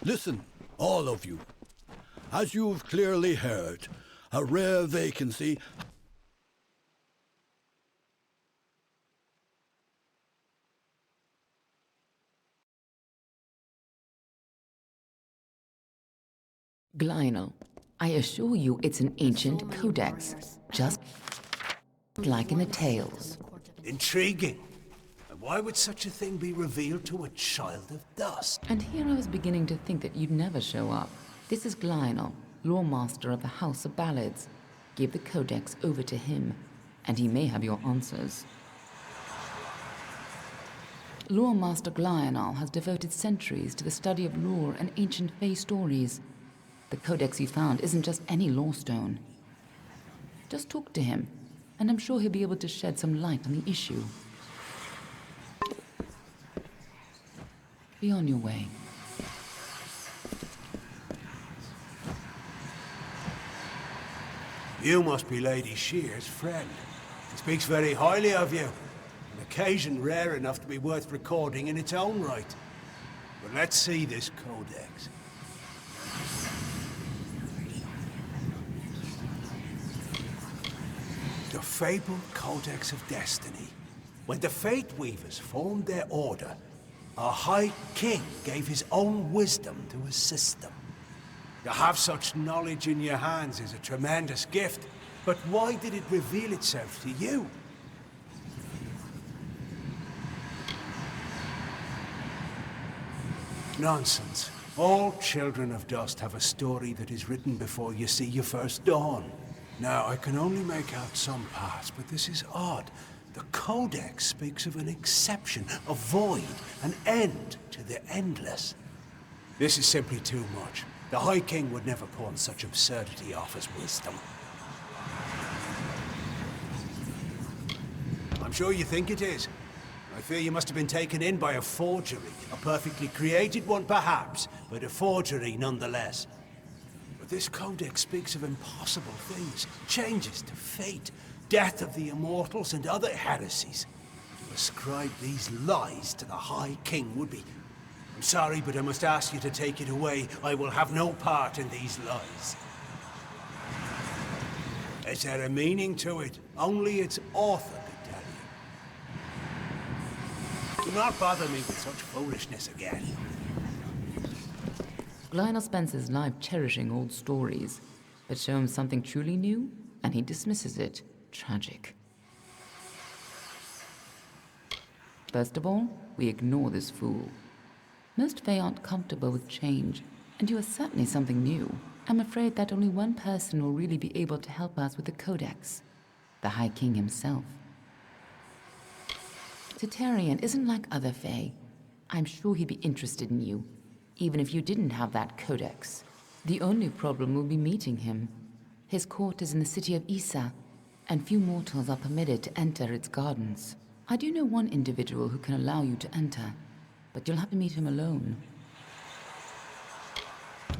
Listen, all of you. As you've clearly heard, a rare vacancy Glynal, I assure you it's an ancient codex, just like in the tales. Intriguing. And why would such a thing be revealed to a child of dust? And here I was beginning to think that you'd never show up. This is Glynal, lore master of the House of Ballads. Give the codex over to him, and he may have your answers. Lore Master Glynal has devoted centuries to the study of lore and ancient Fae stories. The codex you found isn't just any lore stone. Just talk to him, and I'm sure he'll be able to shed some light on the issue. Be on your way. You must be Lady Shear's friend. She speaks very highly of you. An occasion rare enough to be worth recording in its own right. But let's see this codex. The fabled Codex of Destiny. When the Fateweavers formed their order, our High King gave his own wisdom to assist them. To have such knowledge in your hands is a tremendous gift, but why did it reveal itself to you? Nonsense. All children of dust have a story that is written before you see your first dawn. Now, I can only make out some parts, but this is odd. The Codex speaks of an exception, a void, an end to the endless. This is simply too much. The High King would never pawn such absurdity off as wisdom. I'm sure you think it is. I fear you must have been taken in by a forgery. A perfectly created one, perhaps, but a forgery nonetheless. But this codex speaks of impossible things, changes to fate, death of the immortals, and other heresies. To ascribe these lies to the High King would be... I'm sorry, but I must ask you to take it away. I will have no part in these lies. Is there a meaning to it? Only its author could tell you. Do not bother me with such foolishness again. Glynal spends his life cherishing old stories, but show him something truly new, and he dismisses it. Tragic. First of all, we ignore this fool. Most Fae aren't comfortable with change, and you are certainly something new. I'm afraid that only one person will really be able to help us with the Codex. The High King himself. Cetarian isn't like other Fae. I'm sure he'd be interested in you, even if you didn't have that Codex. The only problem will be meeting him. His court is in the city of Issa, and few mortals are permitted to enter its gardens. I do know one individual who can allow you to enter, but you'll have to meet him alone.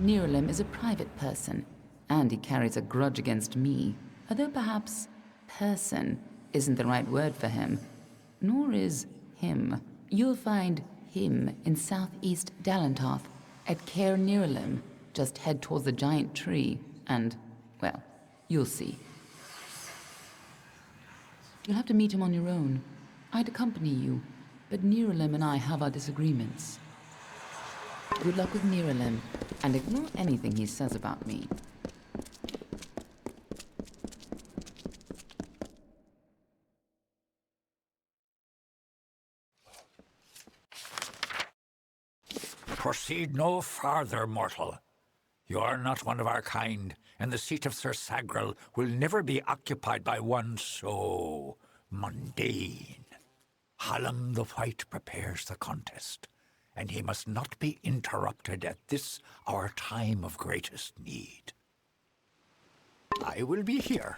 Niralim is a private person, and he carries a grudge against me, although perhaps person isn't the right word for him, nor is him. You'll find him in southeast Dalantoth, at Caer Niralim. Just head towards the giant tree, and, well, you'll see. You'll have to meet him on your own. I'd accompany you, but Niralim and I have our disagreements. Good luck with Niralim, and ignore anything he says about me. Proceed no farther, mortal. You are not one of our kind, and the seat of Sir Sagrel will never be occupied by one so mundane. Hallam the White prepares the contest, and he must not be interrupted at this our time of greatest need. I will be here.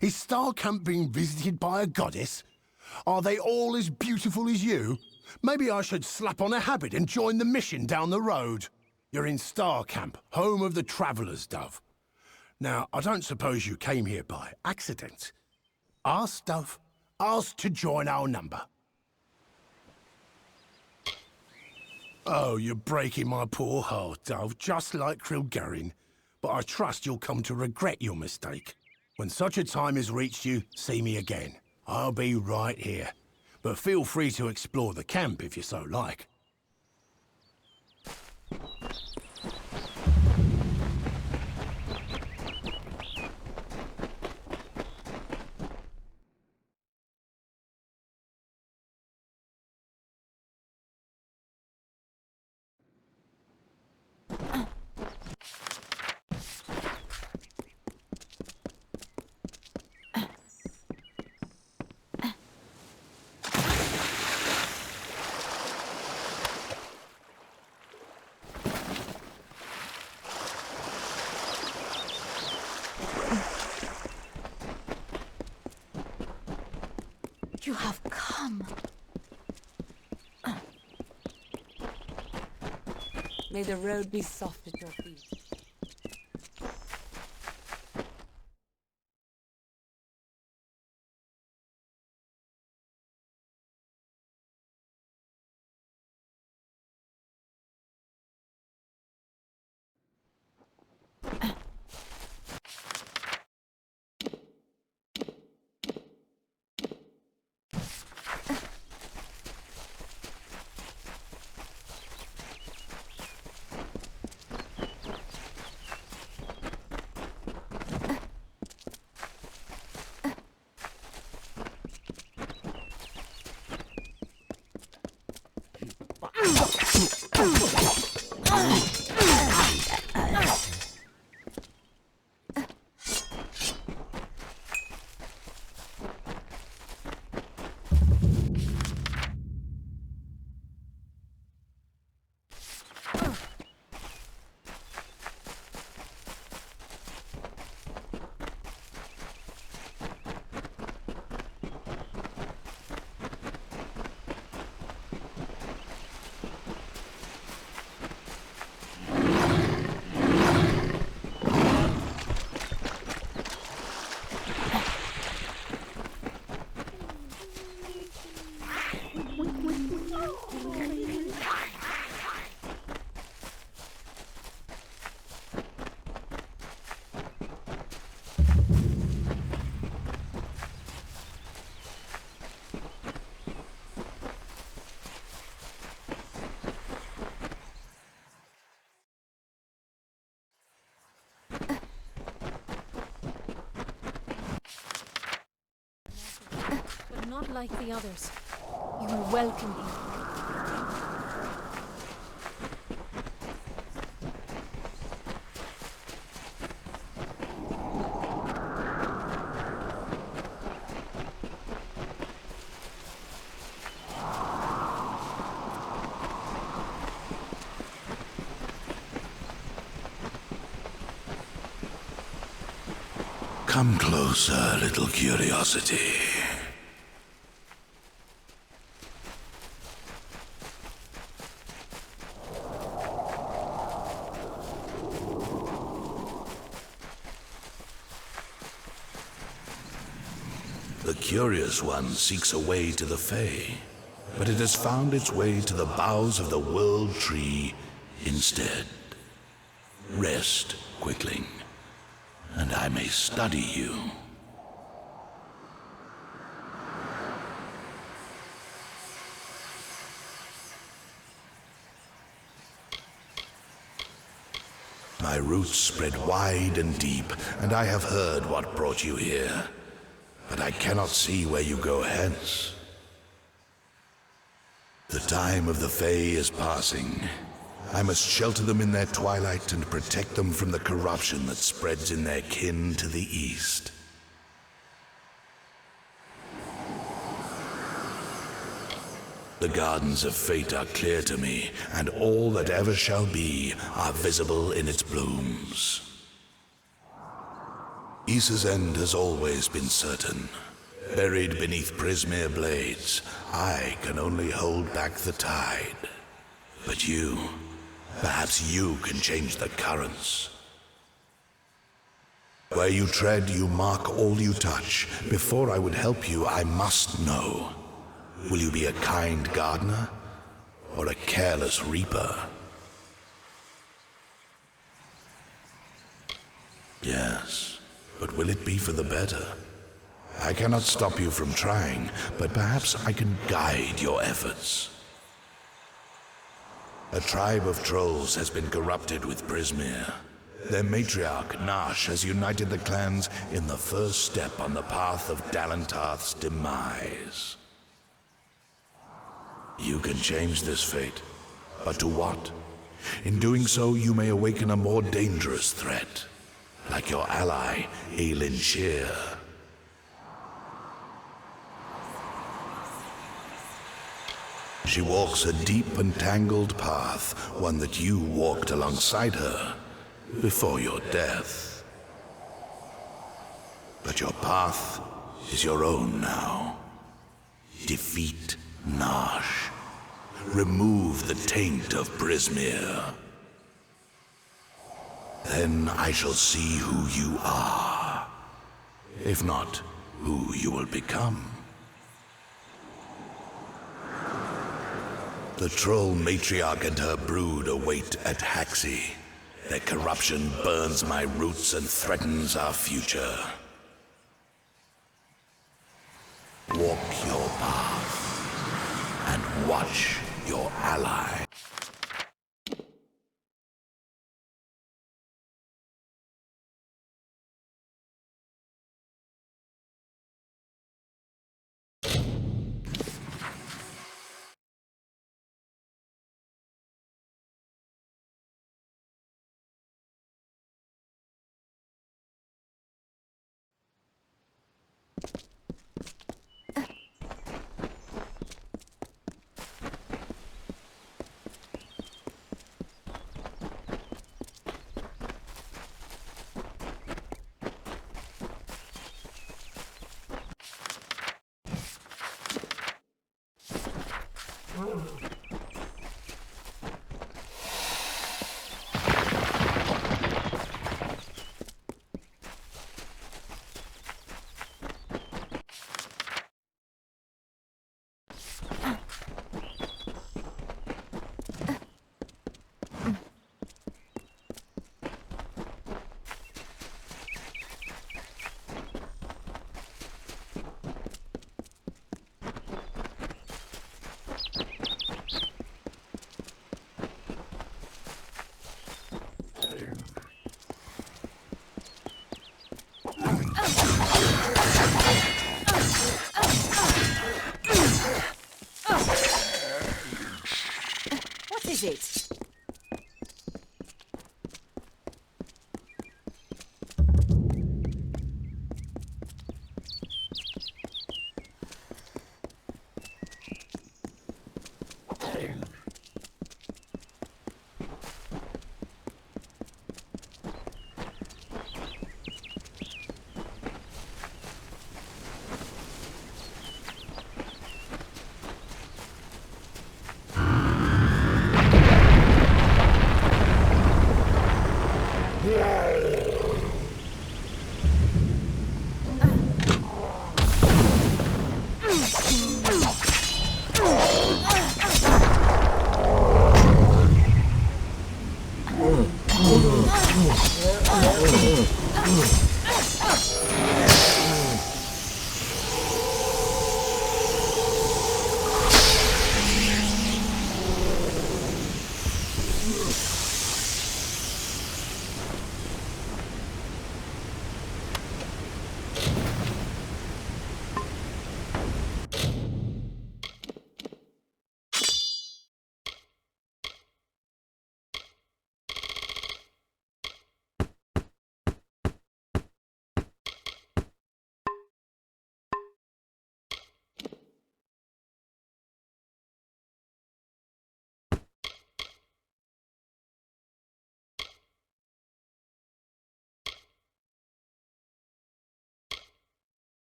Is Star Camp being visited by a goddess? Are they all as beautiful as you? Maybe I should slap on a habit and join the mission down the road. You're in Star Camp, home of the Traveller's Dove. Now, I don't suppose you came here by accident. Ask Dove. Ask to join our number. Oh, you're breaking my poor heart, Dove, just like Krilgarin. But I trust you'll come to regret your mistake. When such a time has reached you, see me again. I'll be right here. But feel free to explore the camp if you so like. You have come. May the road be soft at your feet. But not like the others. You are welcome here. Come closer, little curiosity. The Curious One seeks a way to the Fae, but it has found its way to the boughs of the World Tree instead. Rest, Quickling, and I may study you. My roots spread wide and deep, and I have heard what brought you here. But I cannot see where you go hence. The time of the Fae is passing. I must shelter them in their twilight and protect them from the corruption that spreads in their kin to the east. The gardens of fate are clear to me, and all that ever shall be are visible in its blooms. Issa's end has always been certain. Buried beneath Prismere blades, I can only hold back the tide. But you, perhaps you can change the currents. Where you tread, you mark all you touch. Before I would help you, I must know. Will you be a kind gardener or a careless reaper? Yes, but will it be for the better? I cannot stop you from trying, but perhaps I can guide your efforts. A tribe of trolls has been corrupted with Prismere. Their matriarch, Nash, has united the clans in the first step on the path of Dalentarth's demise. You can change this fate, but to what? In doing so, you may awaken a more dangerous threat, like your ally, Aelin Shear. She walks a deep and tangled path, one that you walked alongside her before your death. But your path is your own now. Defeat Nash. Remove the taint of Prismere. Then I shall see who you are. If not, who you will become. The troll matriarch and her brood await at Haxi. Their corruption burns my roots and threatens our future. Walk your path and watch your ally. What is it?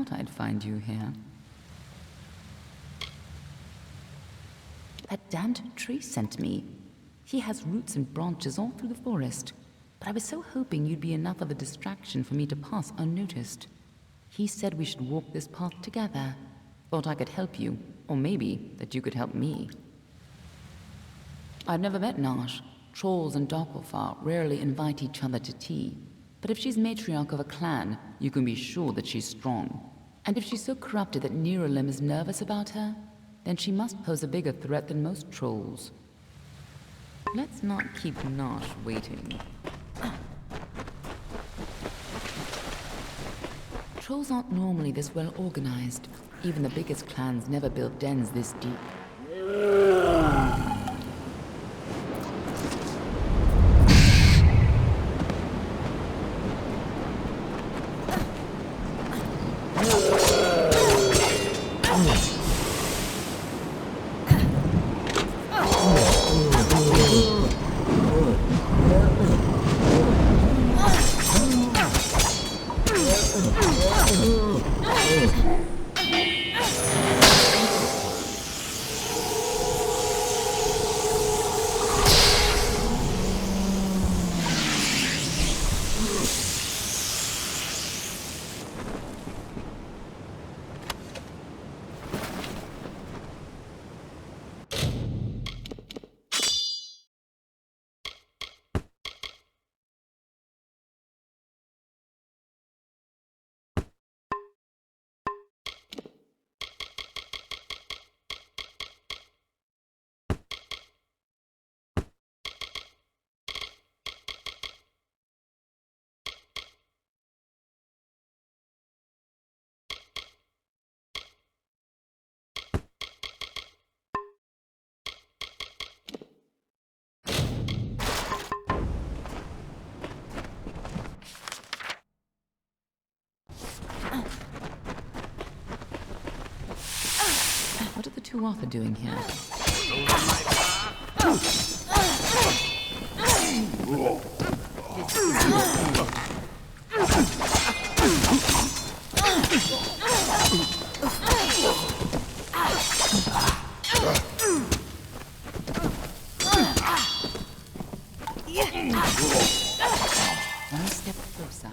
thought I'd find you here. That damned tree sent me. He has roots and branches all through the forest, but I was so hoping you'd be enough of a distraction for me to pass unnoticed. He said we should walk this path together. Thought I could help you, or maybe that you could help me. I've never met Nash. Trolls and Darkofar rarely invite each other to tea. But if she's matriarch of a clan, you can be sure that she's strong. And if she's so corrupted that Nerolim is nervous about her, then she must pose a bigger threat than most trolls. Let's not keep Nash waiting. Trolls aren't normally this well organized. Even the biggest clans never built dens this deep. What are the two Arthur doing here? One step closer.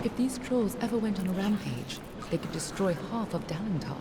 If these trolls ever went on a rampage, they could destroy half of Dalentar.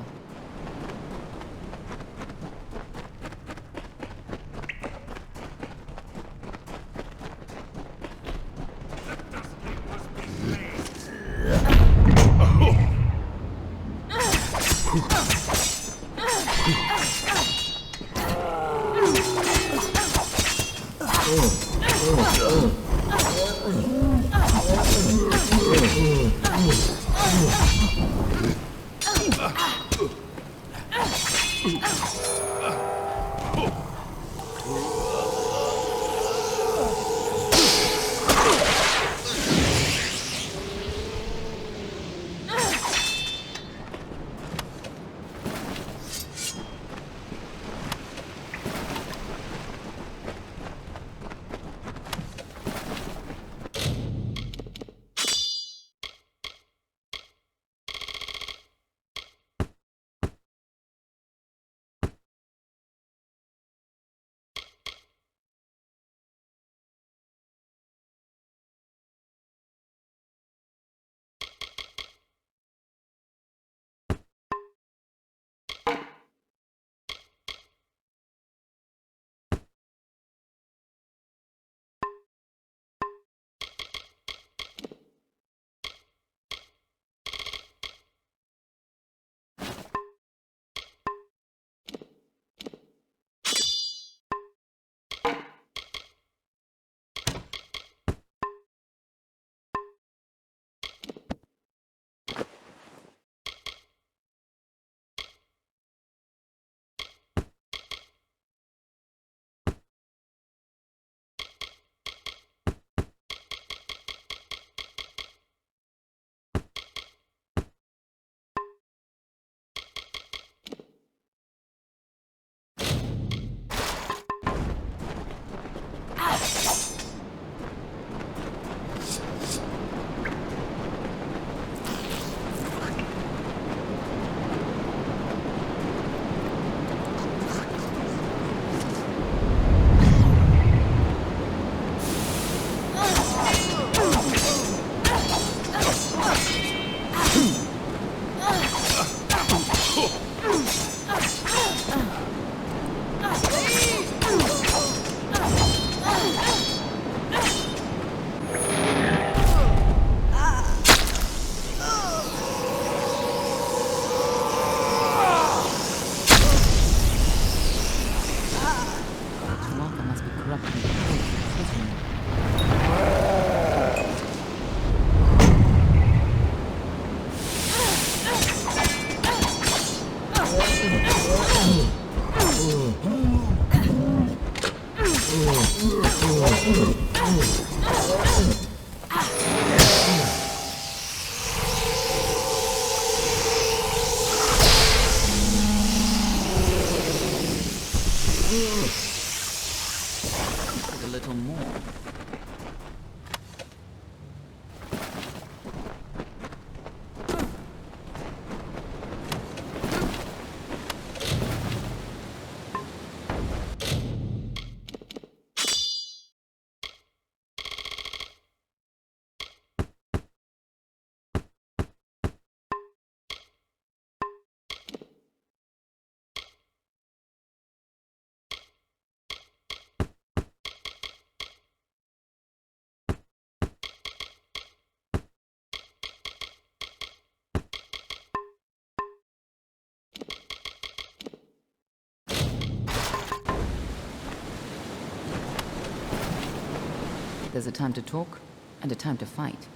A little more. There's a time to talk and a time to fight.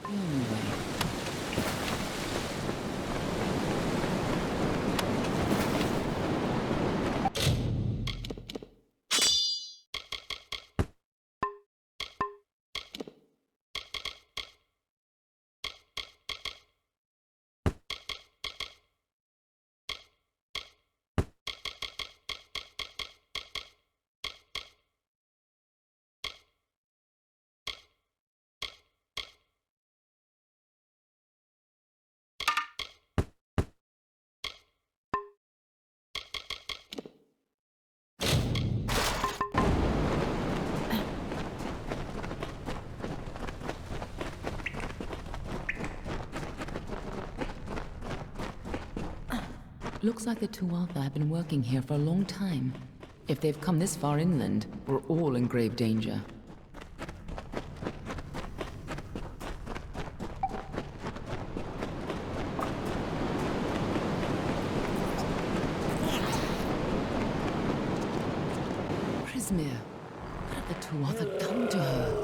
Looks like the Tuatha have been working here for a long time. If they've come this far inland, we're all in grave danger. Prismir, what have the Tuatha done to her?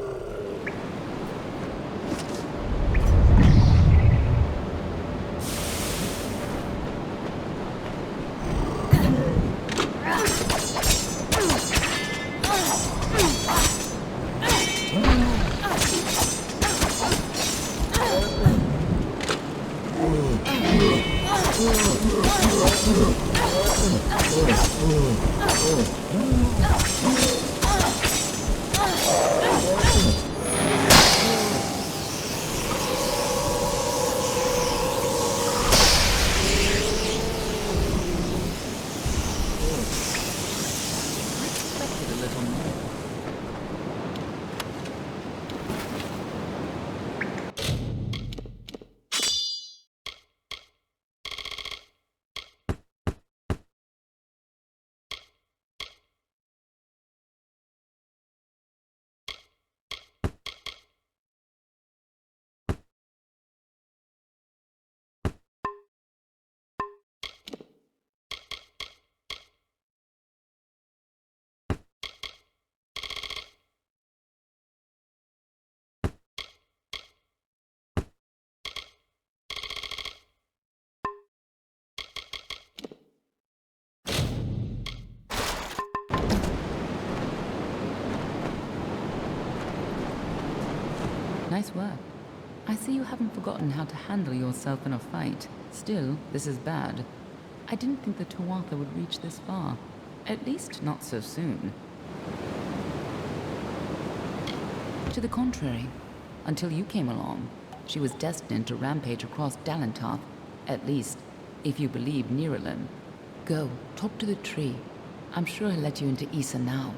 Nice work. I see you haven't forgotten how to handle yourself in a fight. Still, this is bad. I didn't think the Tuatha would reach this far. At least not so soon. To the contrary, until you came along, she was destined to rampage across Dalantarth. At least, if you believe Nirelin. Go, talk to the tree. I'm sure he'll let you into Issa now.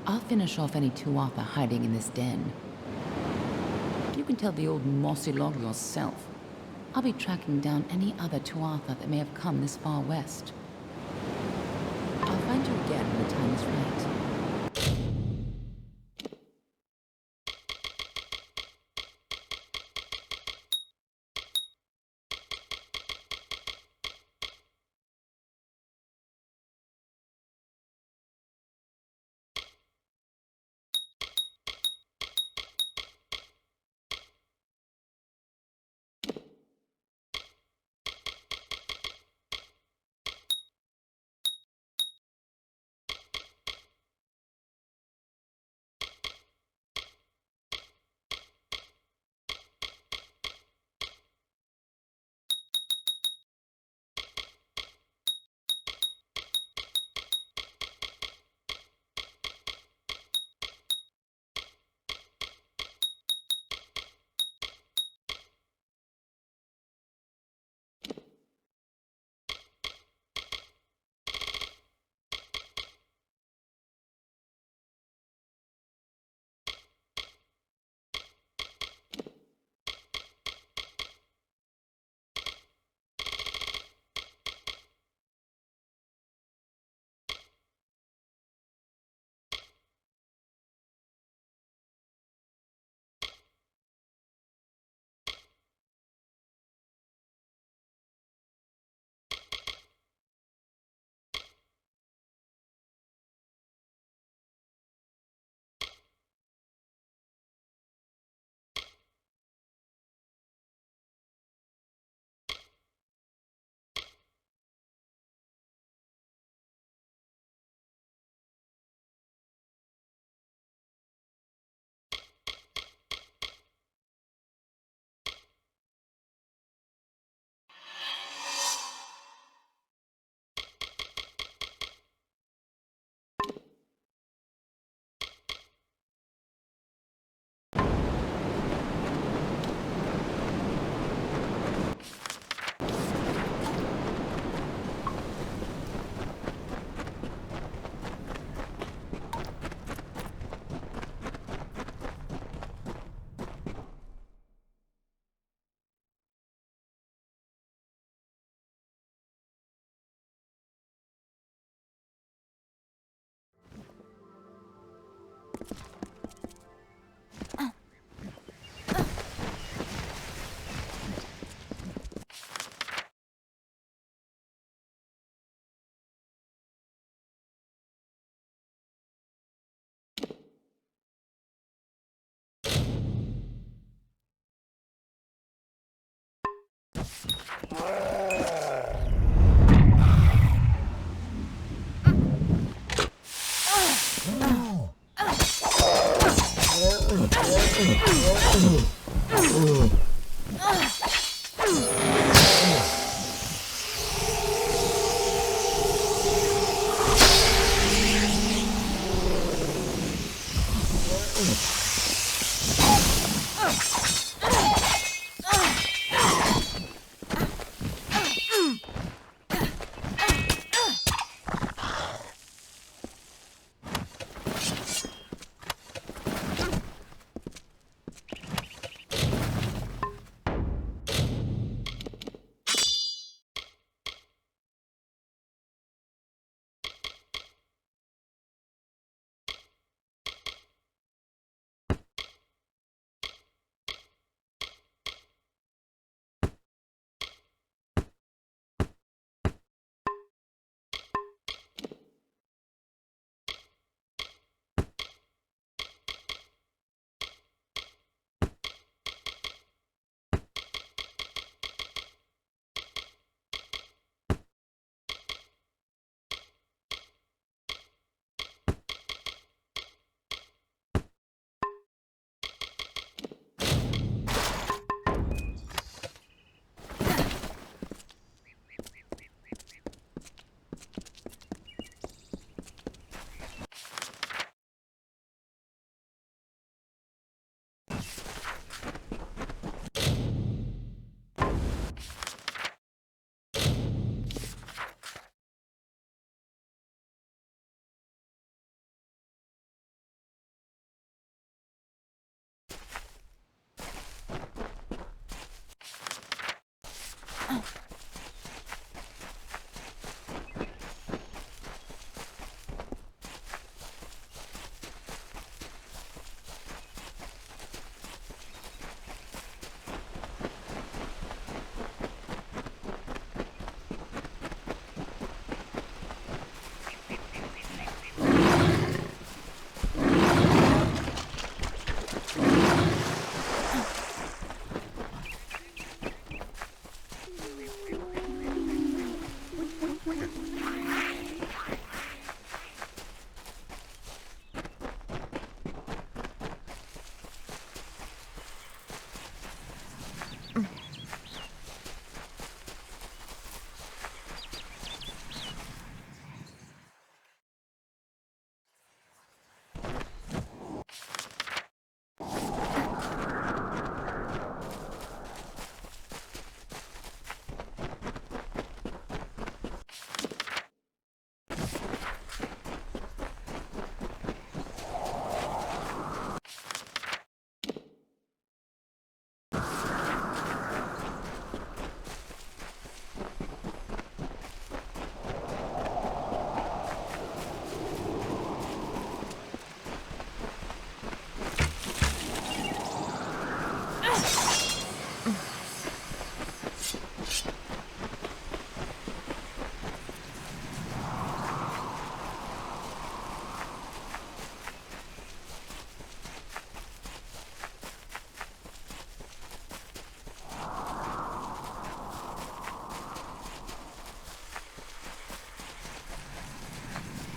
I'll finish off any Tuatha hiding in this den. You can tell the old mossy log yourself. I'll be tracking down any other Tuatha that may have come this far west. I'll find you again when the time is right.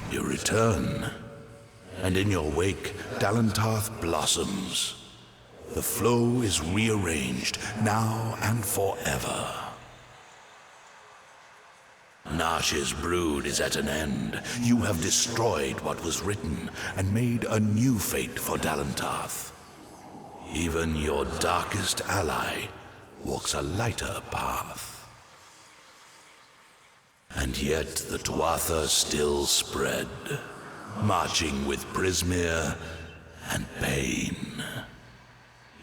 You return, and in your wake, Dalentarth blossoms. The flow is rearranged, now and forever. Nash's brood is at an end. You have destroyed what was written, and made a new fate for Dalentarth. Even your darkest ally walks a lighter path. And yet the Tuatha still spread, marching with Prismere and pain.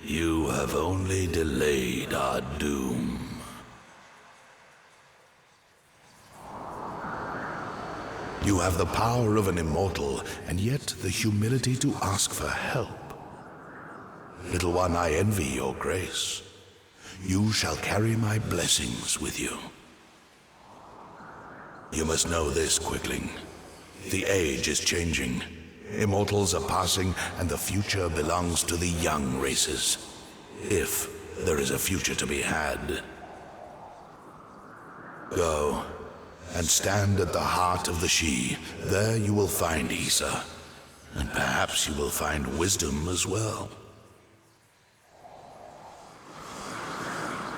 You have only delayed our doom. You have the power of an immortal, and yet the humility to ask for help. Little one, I envy your grace. You shall carry my blessings with you. You must know this, Quickling. The age is changing. Immortals are passing, and the future belongs to the young races. If there is a future to be had. Go, and stand at the heart of the She. There you will find Issa, and perhaps you will find wisdom as well.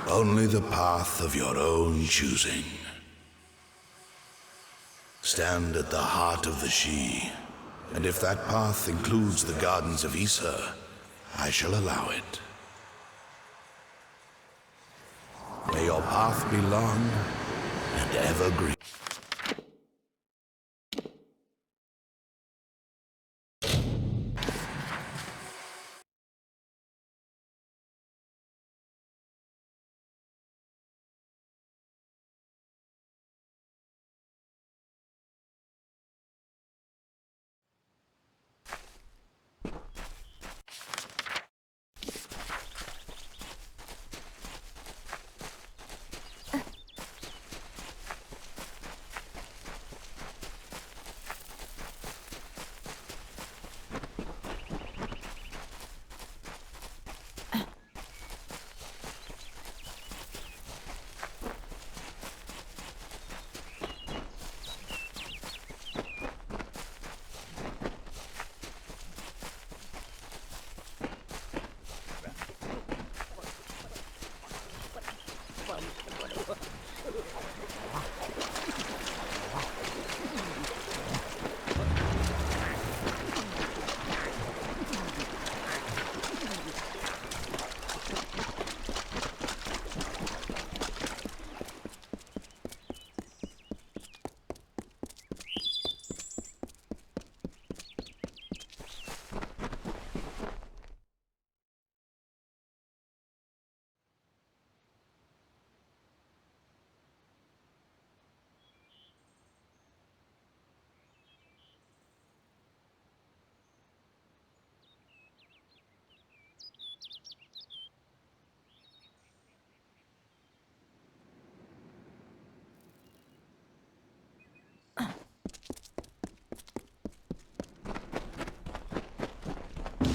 Only the path of your own choosing. Stand at the heart of the She, and if that path includes the gardens of Issa, I shall allow it. May your path be long and evergreen.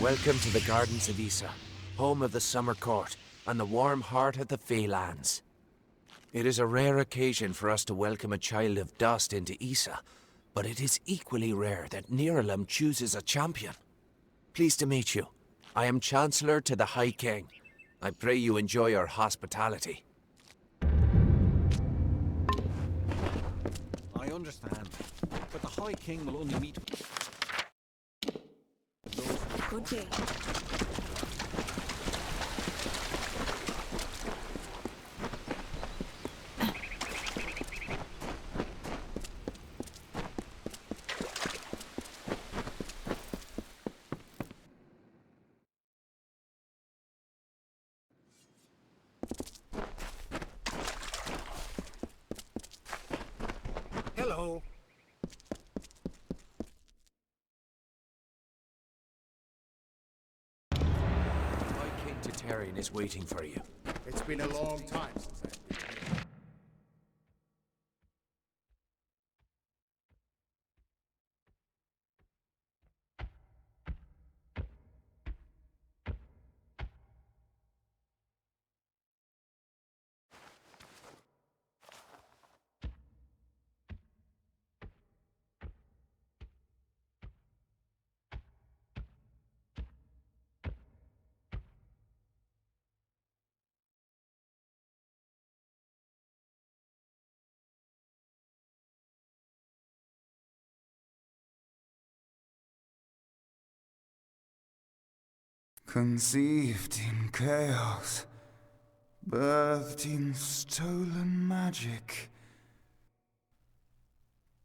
Welcome to the Gardens of Issa, home of the Summer Court, and the warm heart of the Faelands. It is a rare occasion for us to welcome a child of dust into Issa, but it is equally rare that Niralim chooses a champion. Pleased to meet you. I am Chancellor to the High King. I pray you enjoy our hospitality. I understand, but the High King will only meet... Good day. Hello. Tatarian is waiting for you. It's been a long time since I've been here. Conceived in chaos, birthed in stolen magic,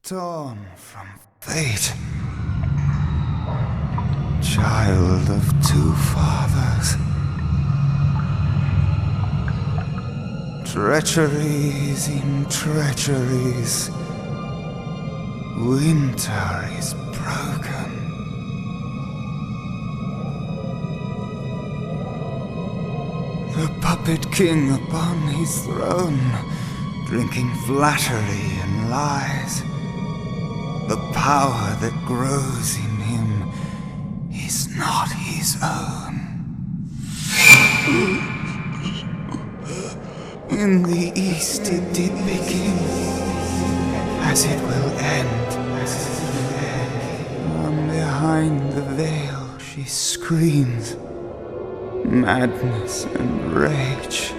torn from fate, child of two fathers, treacheries in treacheries, winter is broken. The puppet king upon his throne, drinking flattery and lies. The power that grows in him is not his own. In the east it did begin, as it will end. From behind the veil she screams. Madness and rage.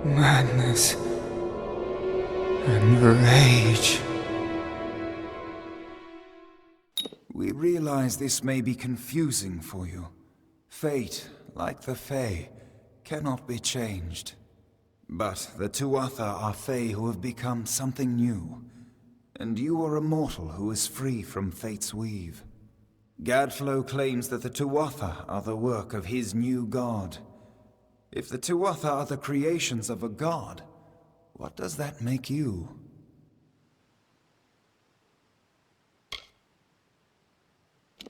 Madness and rage. We realize this may be confusing for you. Fate, like the Fae, cannot be changed. But the Tuatha are Fae who have become something new. And you are a mortal who is free from Fate's weave. Gadflow claims that the Tuatha are the work of his new god. If the Tuatha are the creations of a god, what does that make you?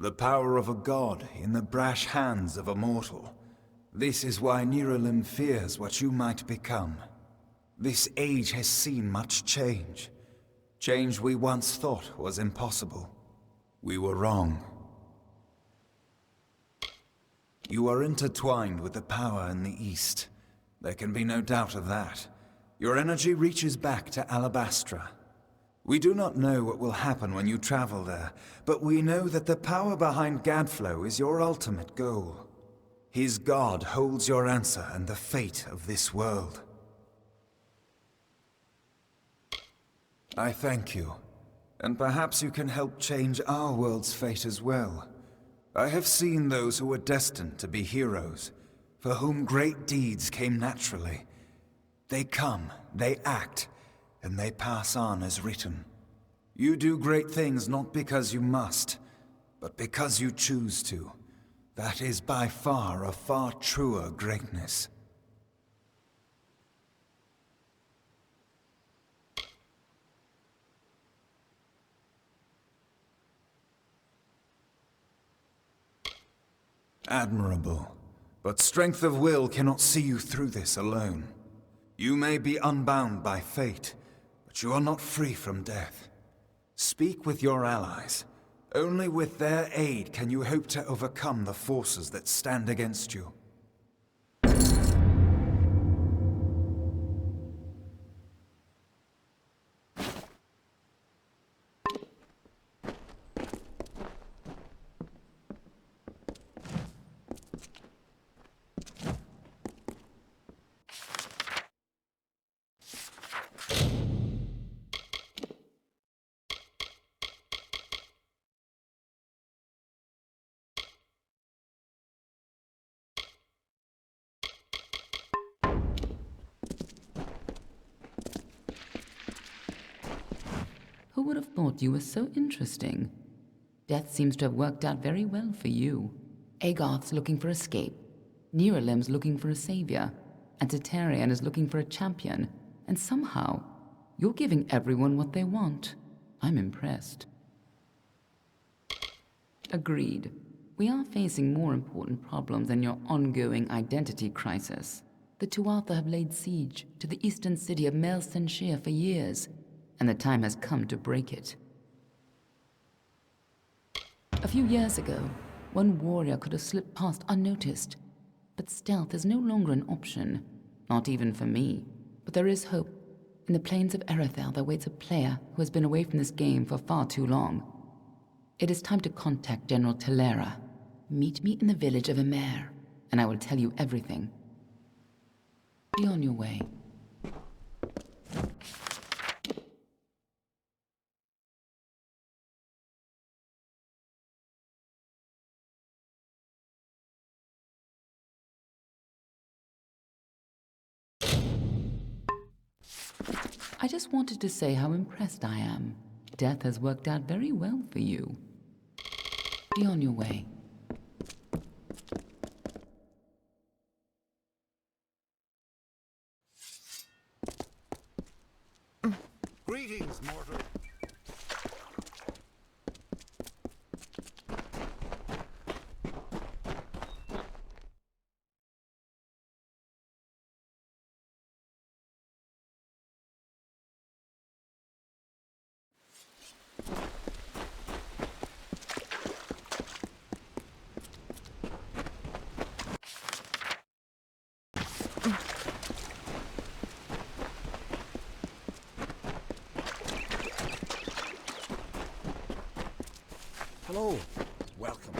The power of a god in the brash hands of a mortal. This is why Niralim fears what you might become. This age has seen much change. Change we once thought was impossible. We were wrong. You are intertwined with the power in the East. There can be no doubt of that. Your energy reaches back to Alabastra. We do not know what will happen when you travel there, but we know that the power behind Gadflow is your ultimate goal. His god holds your answer and the fate of this world. I thank you, and perhaps you can help change our world's fate as well. I have seen those who were destined to be heroes, for whom great deeds came naturally. They come, they act, and they pass on as written. You do great things not because you must, but because you choose to. That is by far a far truer greatness. Admirable. But strength of will cannot see you through this alone. You may be unbound by fate, but you are not free from death. Speak with your allies. Only with their aid can you hope to overcome the forces that stand against you. Who would have thought you were so interesting? Death seems to have worked out very well for you. Agarth's looking for escape. Neuralim's looking for a savior. And Tatarian is looking for a champion. And somehow, you're giving everyone what they want. I'm impressed. Agreed. We are facing more important problems than your ongoing identity crisis. The Tuatha have laid siege to the eastern city of Mel Senshir for years, and the time has come to break it. A few years ago, one warrior could have slipped past unnoticed, but stealth is no longer an option, not even for me. But there is hope. In the plains of Erethel there waits a player who has been away from this game for far too long. It is time to contact General Telera. Meet me in the village of Emer, and I will tell you everything. Be on your way. I just wanted to say how impressed I am. Death has worked out very well for you. Be on your way. Greetings, mortal. Hello. Welcome.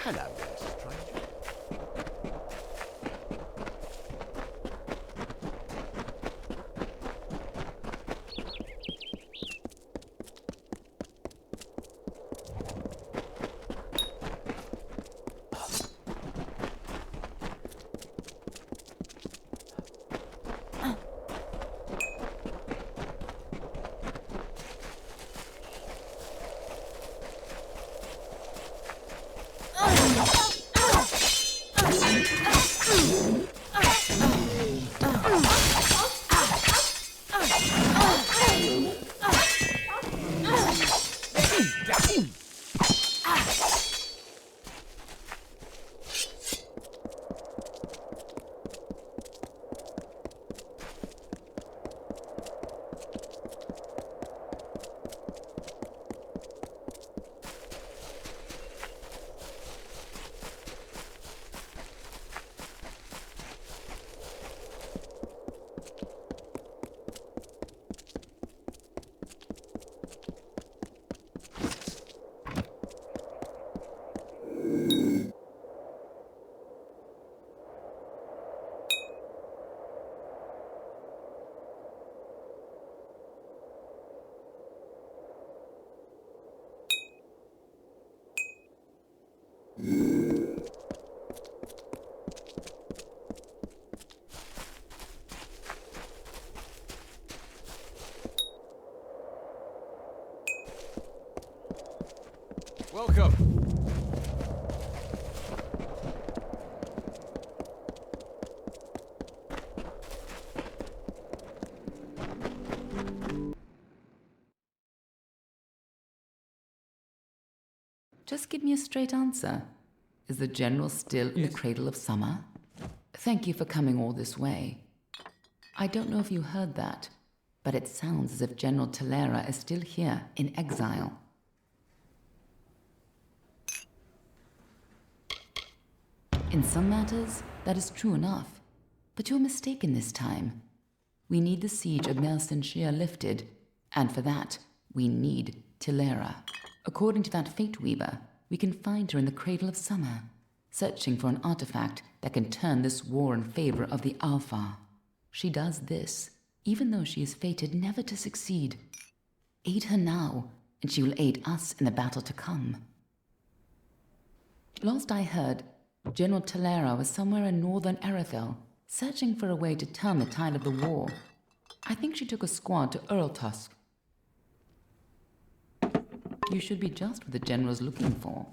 Hello, stranger. Welcome. Just give me a straight answer. Is the general still in the cradle of summer? Thank you for coming all this way. I don't know if you heard that, but it sounds as if General Talera is still here in exile. In some matters, that is true enough, but you're mistaken this time. We need the siege of Melsenshire lifted, and for that, we need Talera. According to that Fateweaver, we can find her in the Cradle of Summer, searching for an artifact that can turn this war in favor of the Alpha. She does this, even though she is fated never to succeed. Aid her now, and she will aid us in the battle to come. Last I heard, General Talera was somewhere in northern Erethyl, searching for a way to turn the tide of the war. I think she took a squad to Earltusk. You should be just what the general's looking for.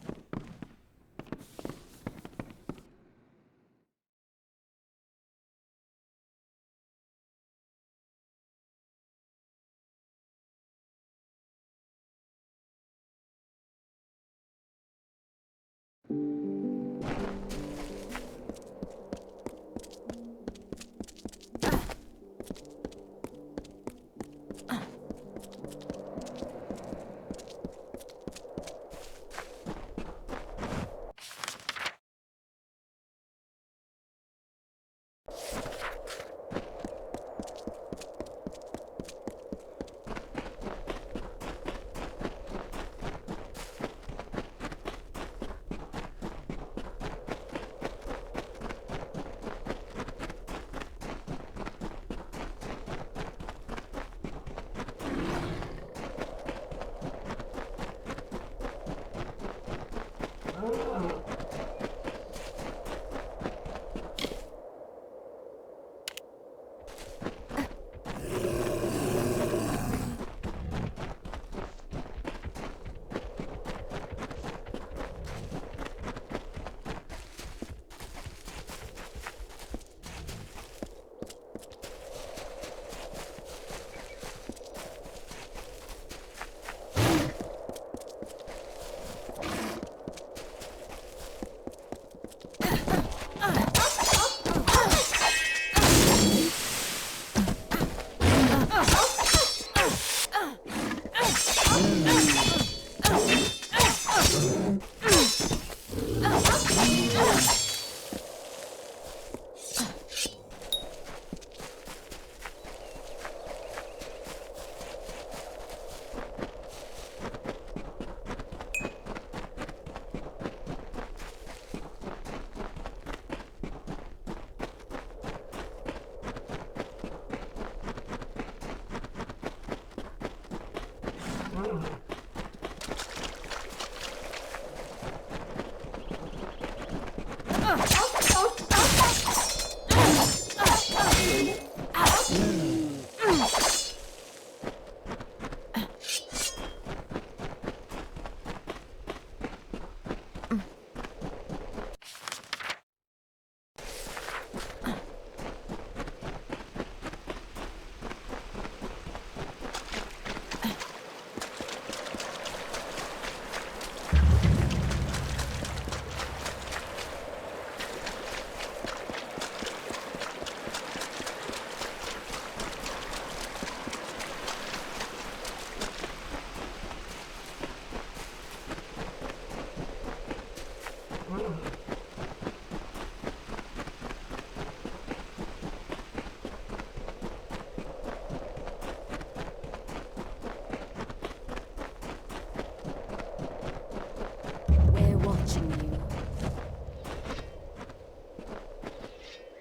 We're watching you.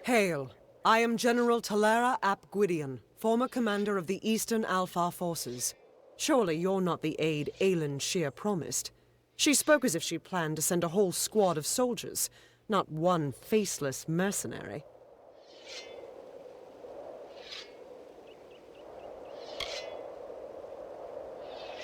Hail! I am General Talera ap Gwydion, former commander of the Eastern Alpha forces. Surely you're not the aide Aelin Shear promised. She spoke as if she planned to send a whole squad of soldiers, not one faceless mercenary.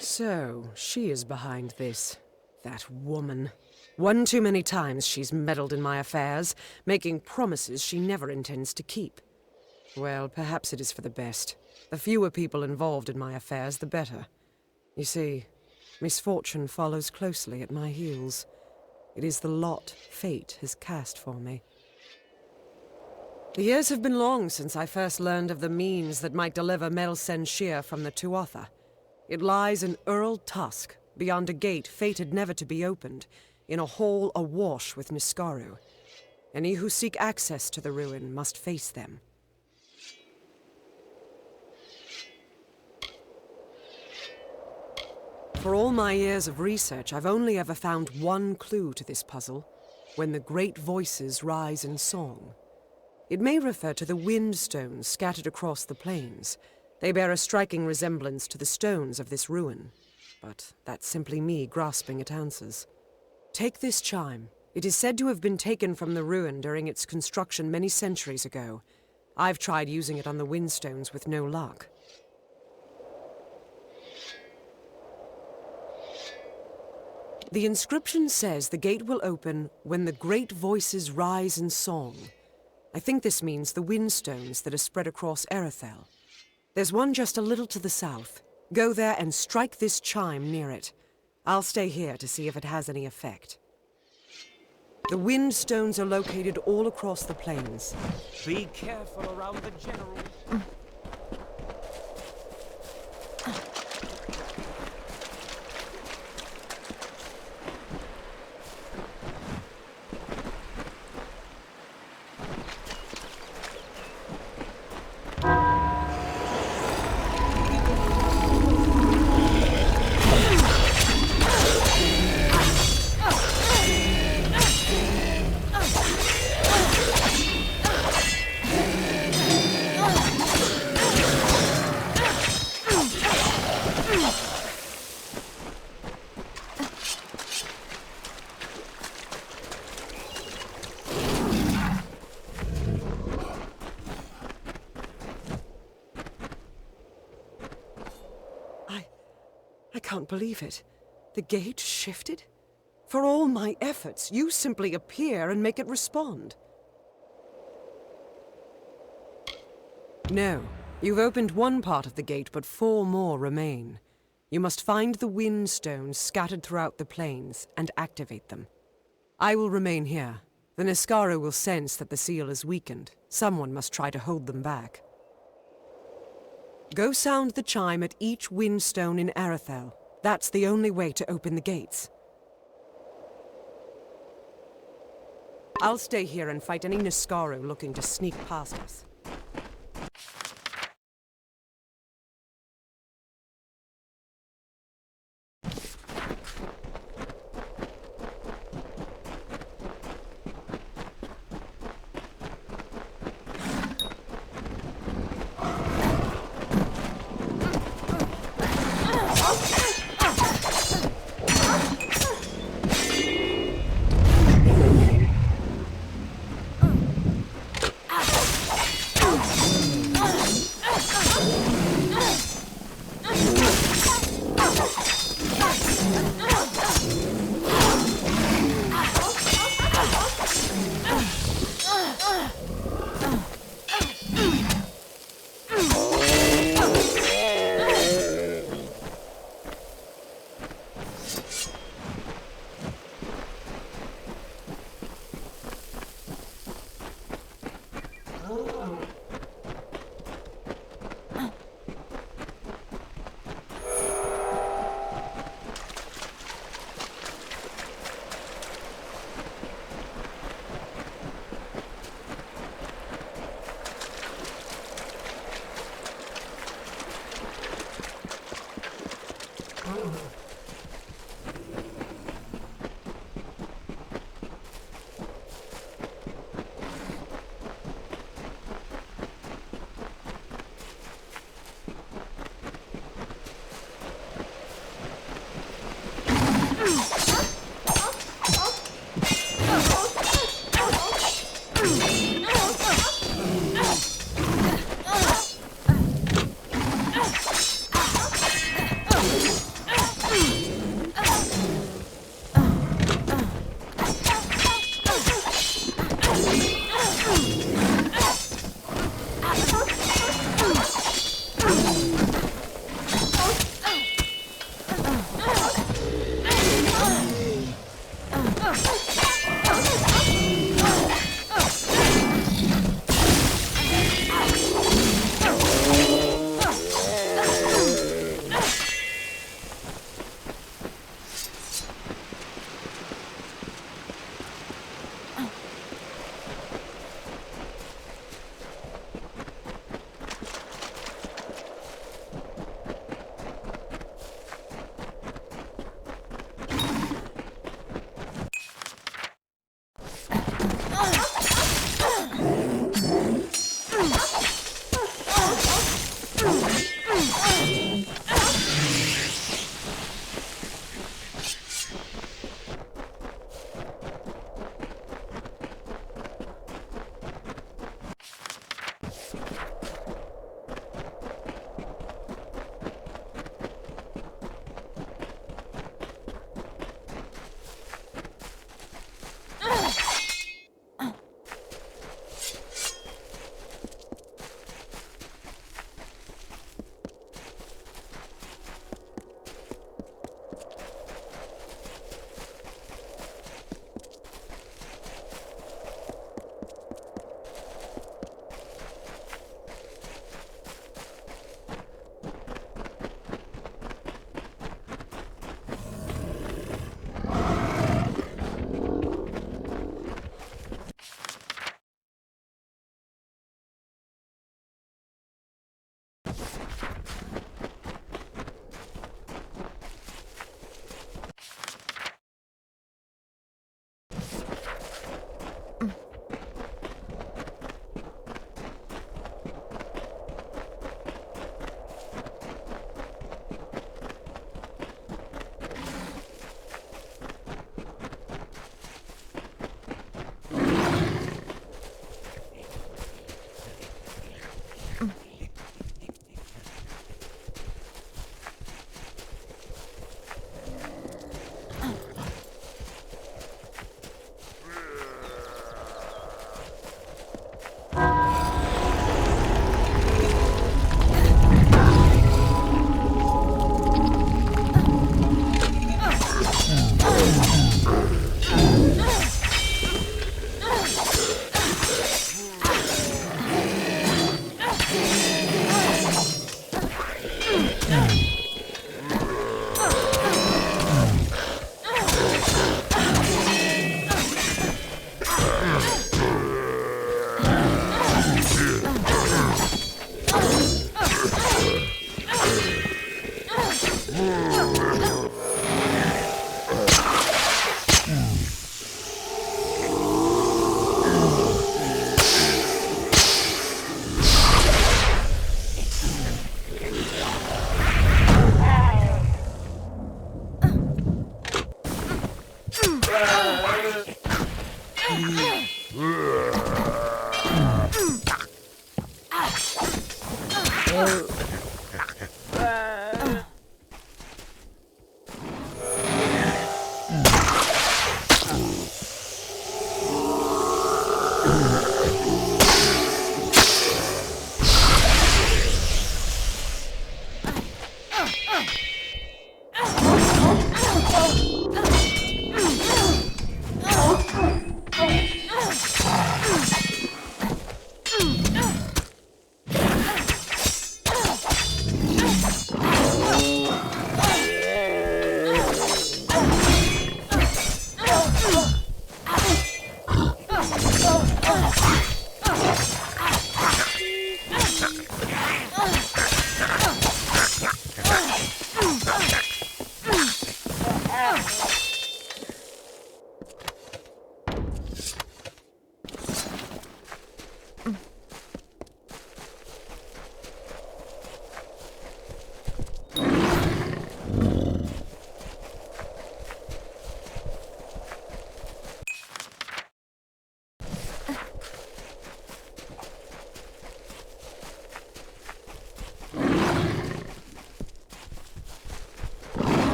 So, she is behind this. That woman. One too many times she's meddled in my affairs, making promises she never intends to keep. Well, perhaps it is for the best. The fewer people involved in my affairs, the better. You see, misfortune follows closely at my heels. It is the lot fate has cast for me. The years have been long since I first learned of the means that might deliver Mel Sen Shear from the Tuatha. It lies in Earl Tusk, beyond a gate fated never to be opened, in a hall awash with Niskaru. Any who seek access to the ruin must face them. For all my years of research, I've only ever found one clue to this puzzle: when the great voices rise in song. It may refer to the wind stones scattered across the plains. They bear a striking resemblance to the stones of this ruin. But that's simply me grasping at answers. Take this chime. It is said to have been taken from the ruin during its construction many centuries ago. I've tried using it on the windstones with no luck. The inscription says the gate will open when the great voices rise in song. I think this means the windstones that are spread across Erethel. There's one just a little to the south. Go there and strike this chime near it. I'll stay here to see if it has any effect. The wind stones are located all across the plains. Be careful around the general. can't believe it. The gate shifted? For all my efforts, you simply appear and make it respond. No. You've opened one part of the gate, but 4 more remain. You must find the wind stones scattered throughout the plains and activate them. I will remain here. The Niskara will sense that the seal is weakened. Someone must try to hold them back. Go sound the chime at each windstone in Arethel. That's the only way to open the gates. I'll stay here and fight any Niskara looking to sneak past us.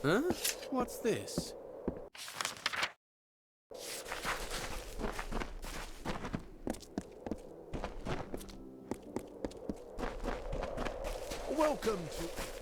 Huh? What's this? Welcome to...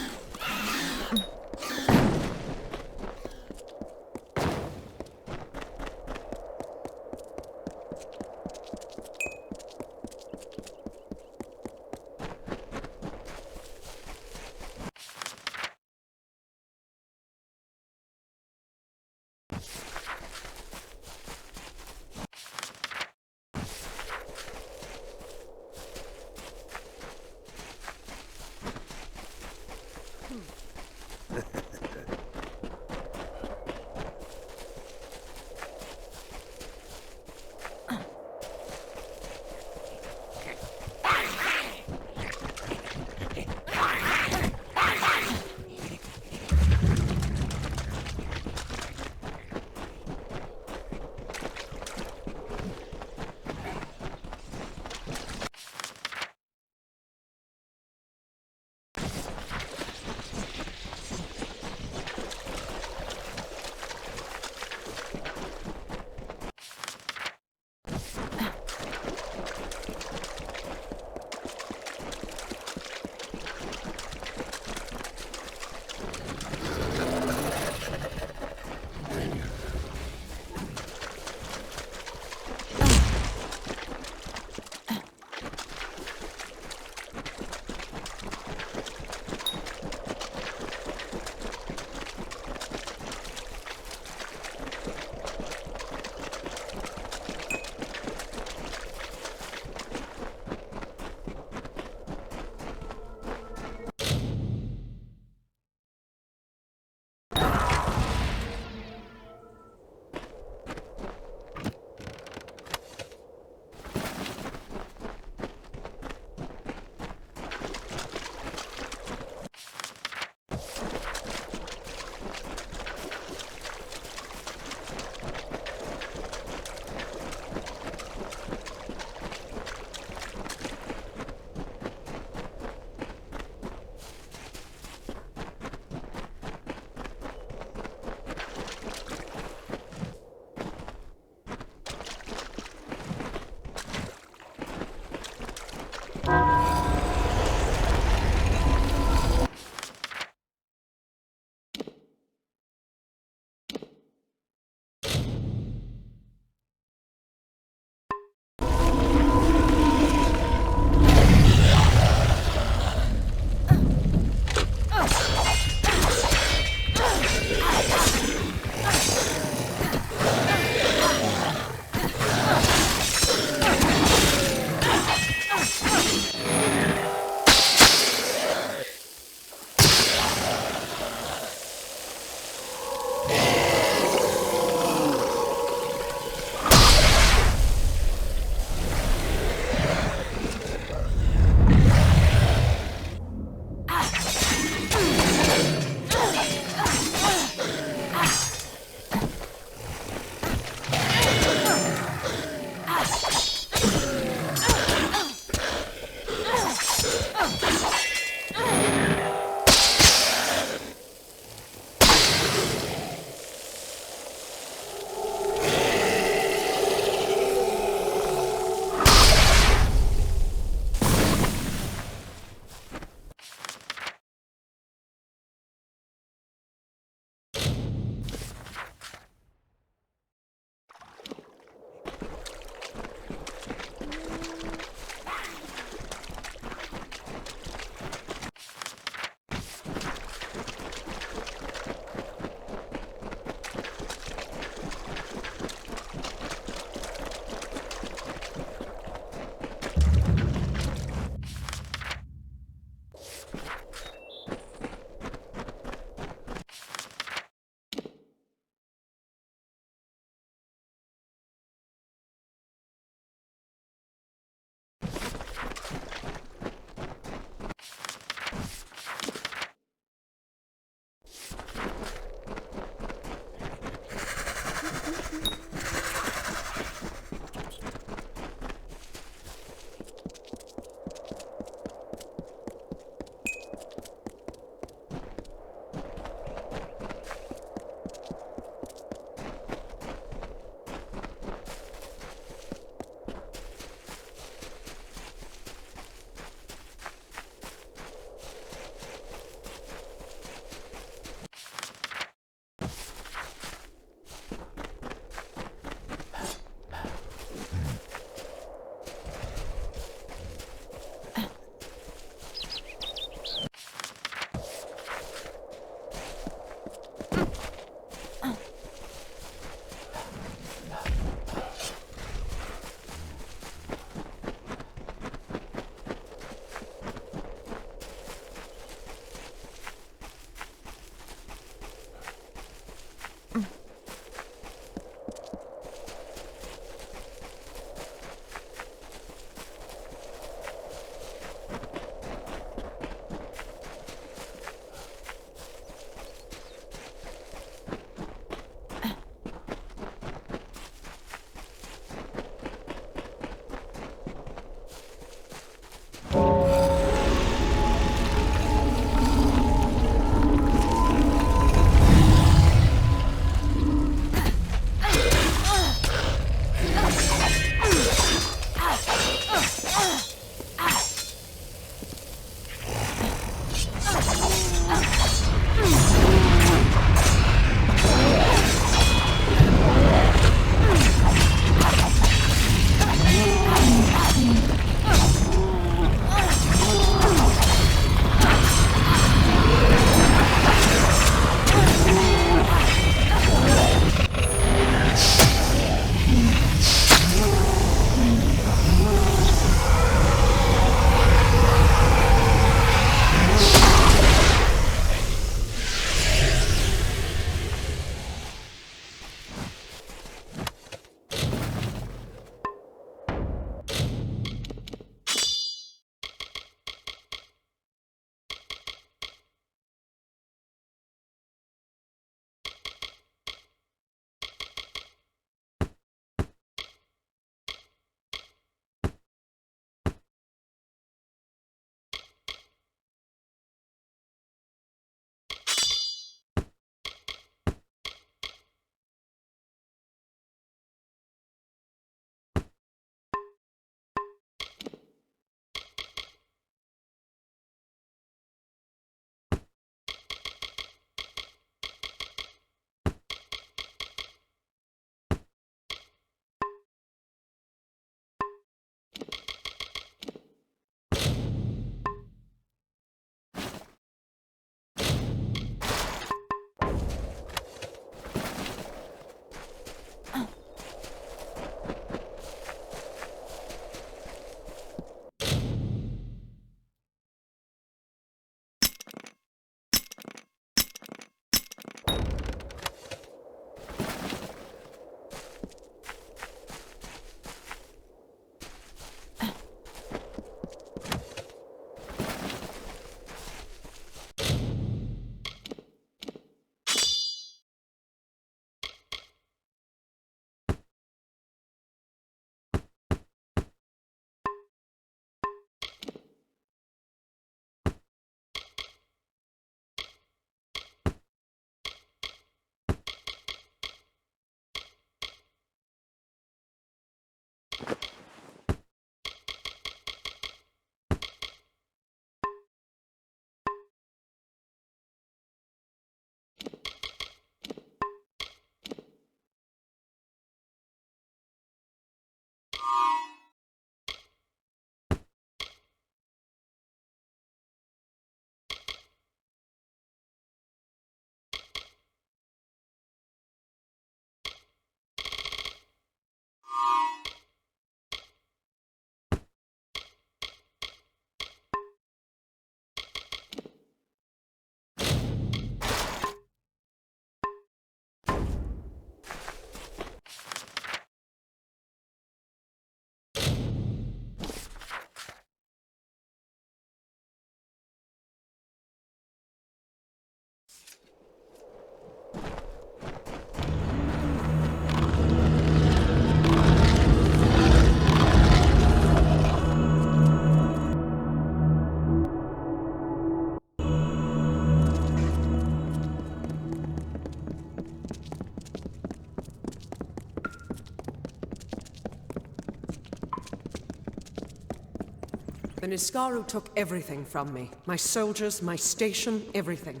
The Niskaru took everything from me. My soldiers, my station, everything.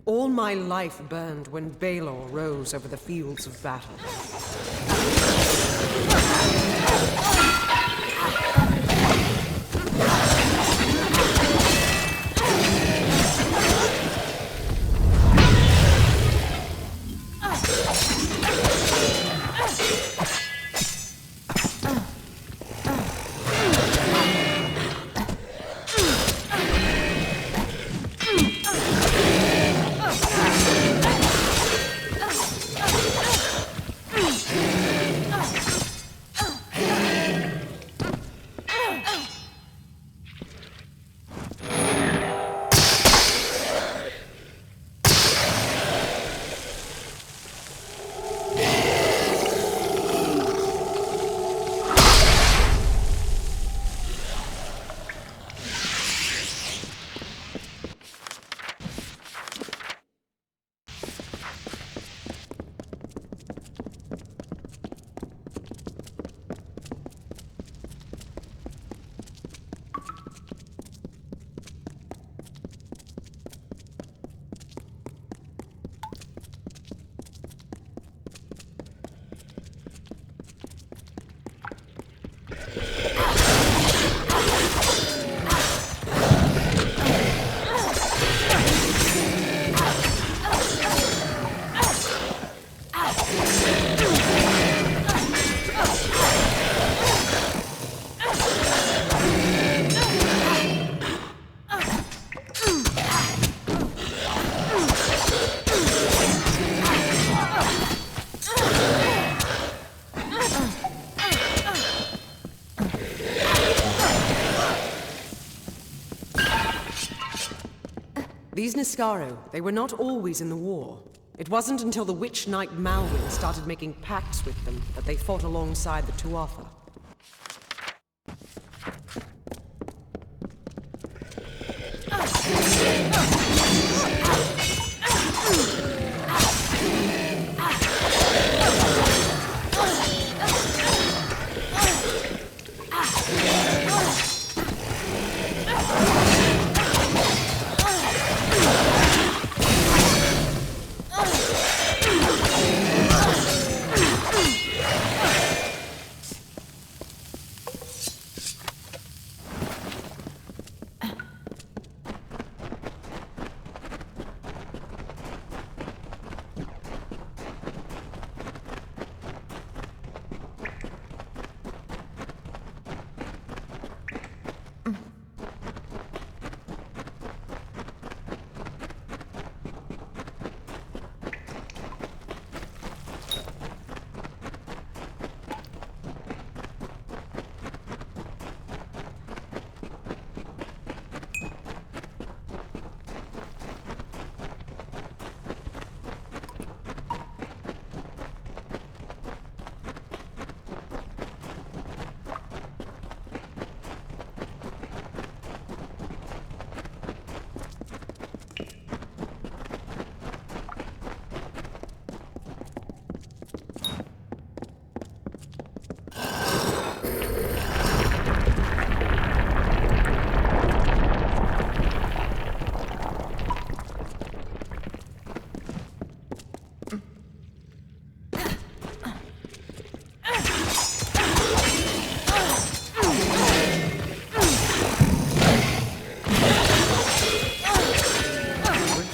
All my life burned when Baelor rose over the fields of battle. These Niskaru, they were not always in the war. It wasn't until the Witch Knight Malwyn started making pacts with them that they fought alongside the Tuatha.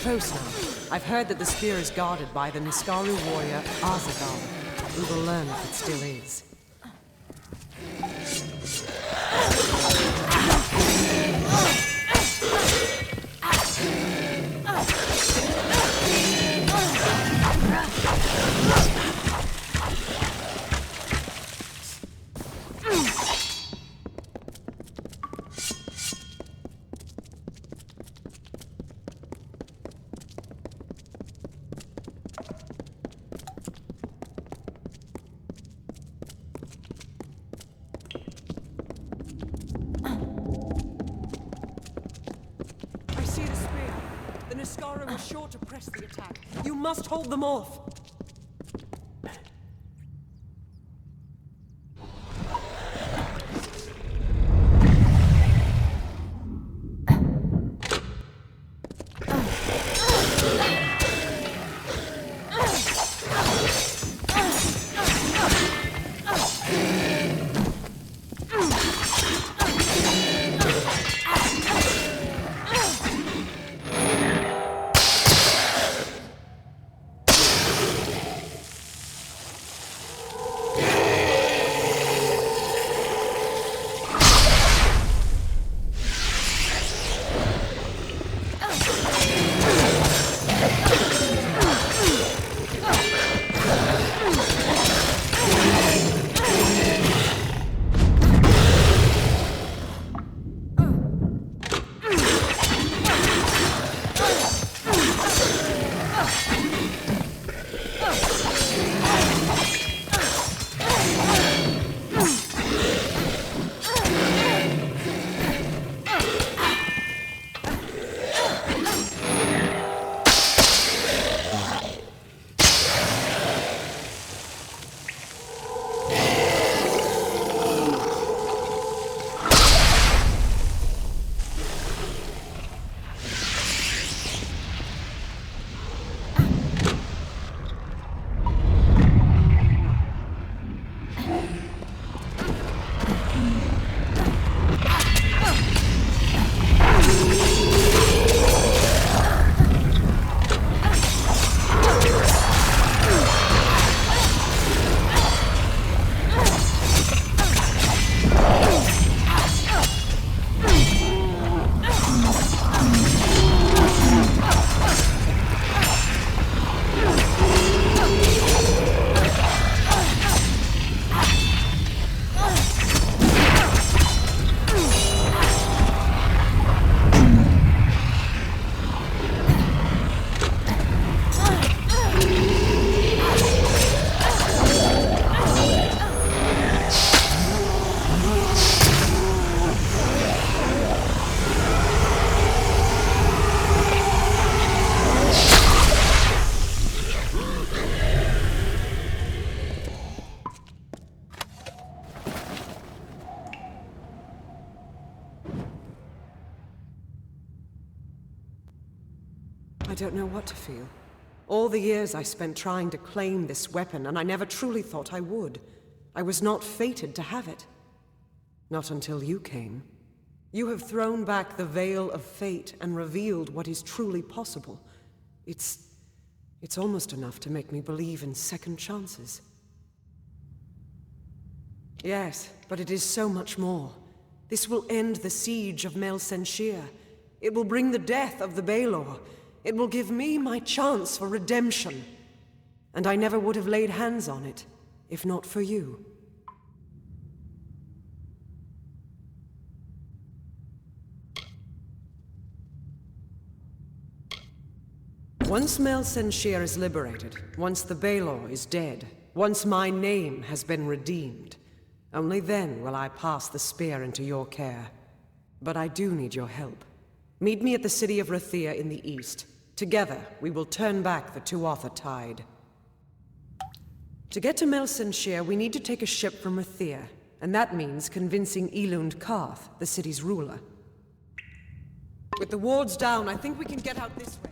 Close now. I've heard that the spear is guarded by the Niskaru warrior Arzagal. We will learn if it still is. Niskaru is sure to press the attack. You must hold them off. I don't know what to feel. All the years I spent trying to claim this weapon, and I never truly thought I would. I was not fated to have it. Not until you came. You have thrown back the veil of fate and revealed what is truly possible. It's almost enough to make me believe in second chances. Yes, but it is so much more. This will end the siege of Mel Senshir. It will bring the death of the Baelor. It will give me my chance for redemption. And I never would have laid hands on it, if not for you. Once Mel Senshir is liberated, once the Baelor is dead, once my name has been redeemed, only then will I pass the spear into your care. But I do need your help. Meet me at the city of Rathia in the east. Together, we will turn back the Tuatha tide. To get to Mel Senshir, we need to take a ship from Rathia, and that means convincing Elund Karth, the city's ruler. With the wards down, I think we can get out this way.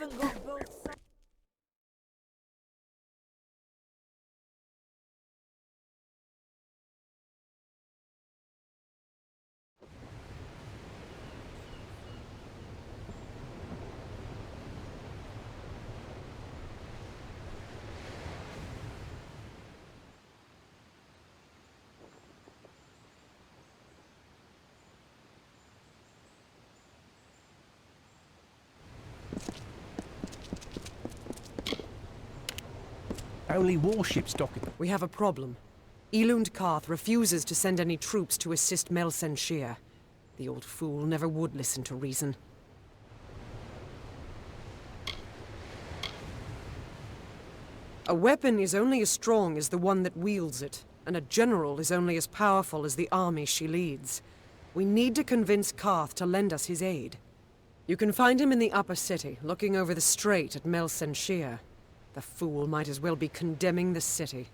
haven't got both sides. Only warships docking. We have a problem. Elund Karth refuses to send any troops to assist Mel Senshir. The old fool never would listen to reason. A weapon is only as strong as the one that wields it, and a general is only as powerful as the army she leads. We need to convince Karth to lend us his aid. You can find him in the upper city, looking over the strait at Mel Senshir. The fool might as well be condemning the city.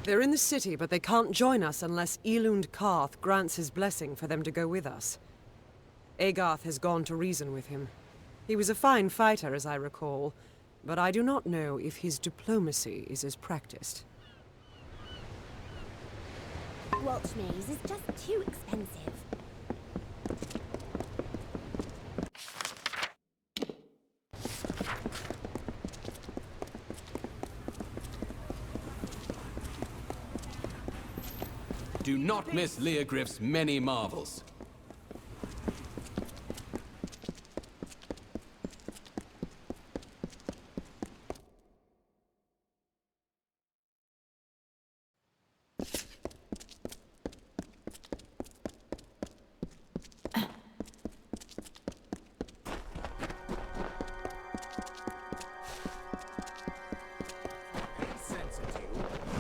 They're in the city, but they can't join us unless Elund Karth grants his blessing for them to go with us. Agarth has gone to reason with him. He was a fine fighter, as I recall, but I do not know if his diplomacy is as practiced. Watch maze is just too expensive. Do not miss Leogriff's many marvels.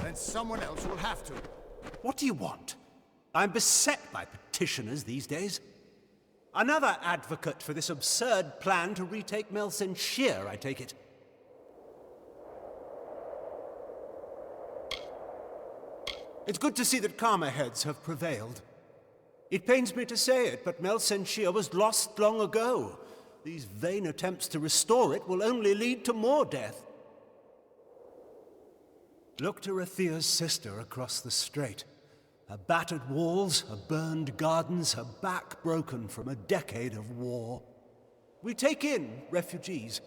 Then someone else will have to. What do you want? I'm beset by petitioners these days. Another advocate for this absurd plan to retake Mel Senshir, I take it. It's good to see that calmer heads have prevailed. It pains me to say it, but Mel Senshir was lost long ago. These vain attempts to restore it will only lead to more death. Look to Rathia's sister across the strait. Her battered walls, her burned gardens, her back broken from a decade of war. We take in refugees.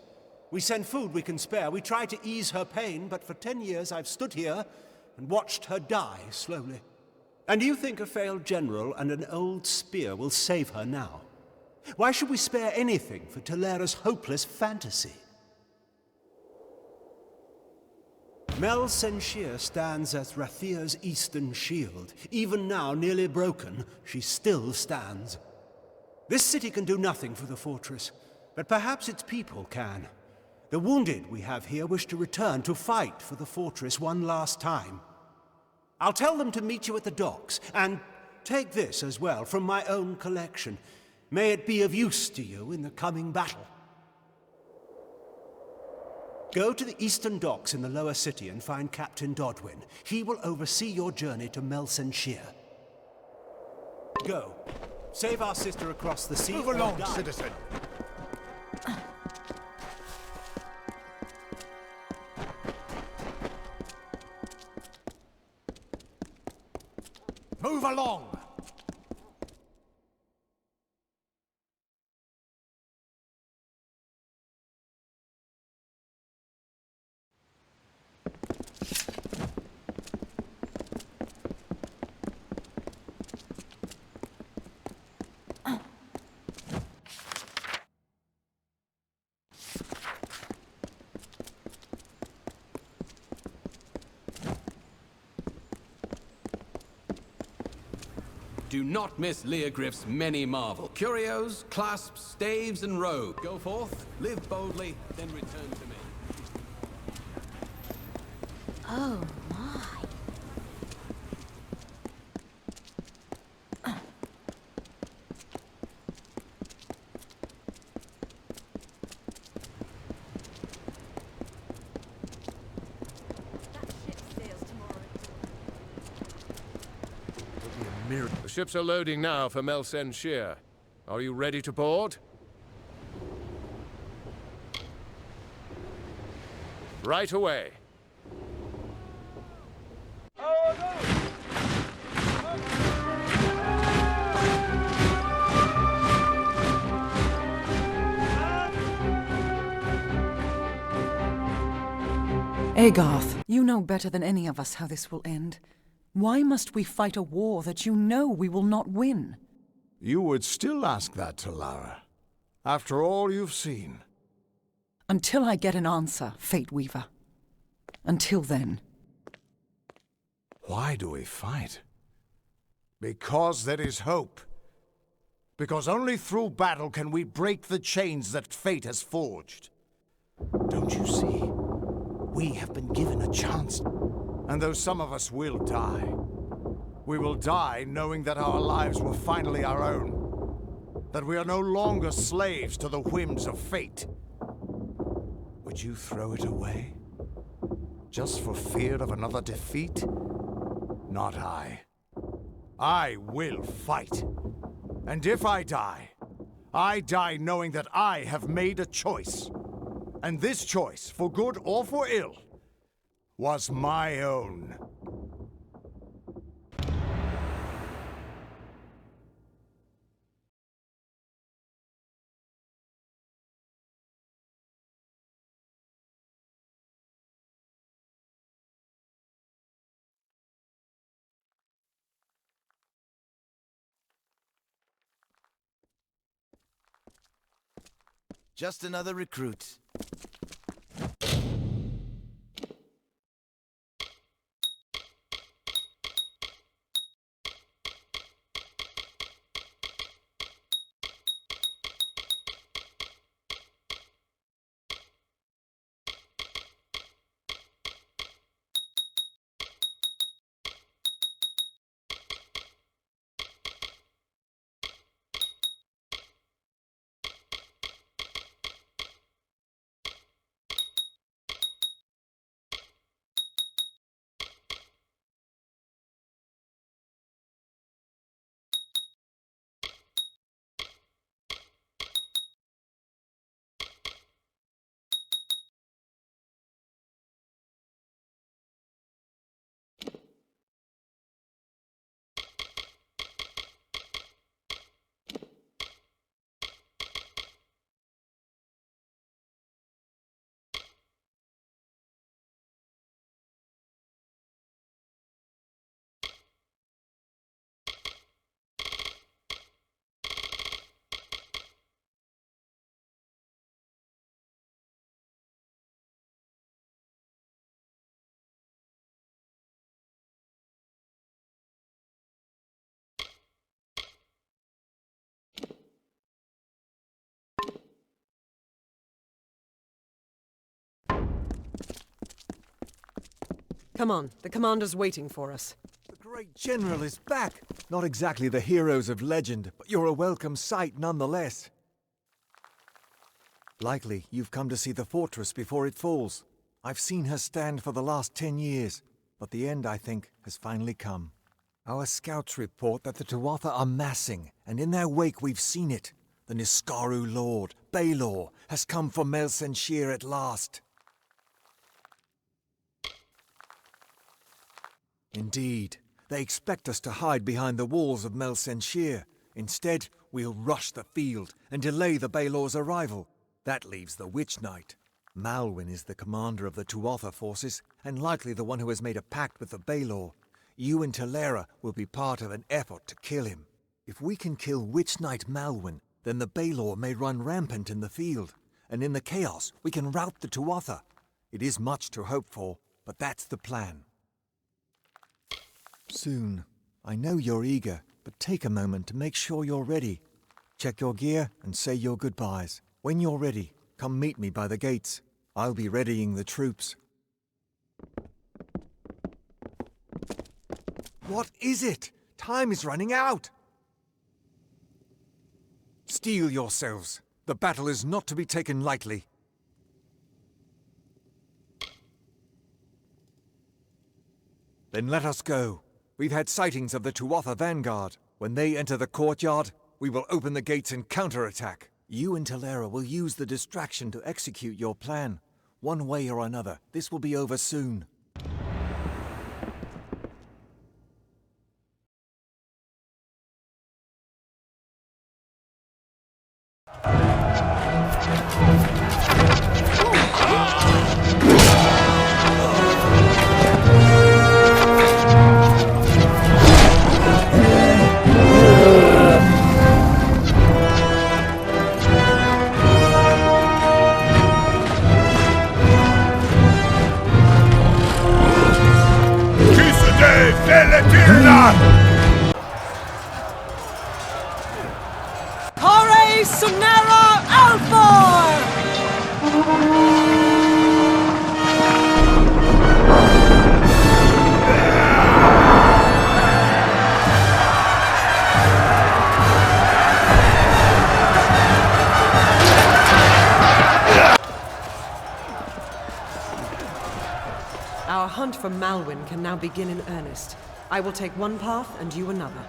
We send food we can spare. We try to ease her pain, but for 10 years I've stood here and watched her die slowly. And you think a failed general and an old spear will save her now? Why should we spare anything for Telera's hopeless fantasy? Mel Senshir stands as Rathia's eastern shield. Even now, nearly broken, she still stands. This city can do nothing for the fortress, but perhaps its people can. The wounded we have here wish to return to fight for the fortress one last time. I'll tell them to meet you at the docks, and take this as well from my own collection. May it be of use to you in the coming battle. Go to the eastern docks in the lower city and find Captain Dodwin. He will oversee your journey to Mel Senshir. Go. Save our sister across the sea. Move along, citizen. Move along! Do not miss Leogryph's many marvel. Curios, clasps, staves, and robes. Go forth, live boldly, then return to me. Oh my. The ships are loading now for Melsen Shear. Are you ready to board? Right away. Agarth, you know better than any of us how this will end. Why must we fight a war that you know we will not win? You would still ask that, Talara, after all you've seen. Until I get an answer, Fateweaver. Until then. Why do we fight? Because there is hope. Because only through battle can we break the chains that fate has forged. Don't you see? We have been given a chance. And though some of us will die, we will die knowing that our lives were finally our own. That we are no longer slaves to the whims of fate. Would you throw it away? Just for fear of another defeat? Not I. I will fight. And if I die knowing that I have made a choice. And this choice, for good or for ill, was my own. Just another recruit. Come on, the commander's waiting for us. The great general is back! Not exactly the heroes of legend, but you're a welcome sight nonetheless. Likely you've come to see the fortress before it falls. I've seen her stand for the last 10 years, but the end, I think, has finally come. Our scouts report that the Tuatha are massing, and in their wake we've seen it. The Niskaru lord, Baelor, has come for Melsen Shear at last. Indeed, they expect us to hide behind the walls of Melsen Shear. Instead, we'll rush the field and delay the Baelor's arrival. That leaves the Witch Knight. Malwyn is the commander of the Tuatha forces, and likely the one who has made a pact with the Baelor. You and Talera will be part of an effort to kill him. If we can kill Witch Knight Malwyn, then the Baelor may run rampant in the field, and in the chaos we can rout the Tuatha. It is much to hope for, but that's the plan. Soon. I know you're eager. but take a moment to make sure you're ready. Check your gear and say your goodbyes. When you're ready, come meet me by the gates. I'll be readying the troops. What is it? Time is running out! Steel yourselves. The battle is not to be taken lightly. Then let us go. We've had sightings of the Tuatha vanguard. When they enter the courtyard, we will open the gates and counterattack. You and Talera will use the distraction to execute your plan. One way or another, this will be over soon. Our hunt for Malwyn can now begin in earnest. I will take one path and you another.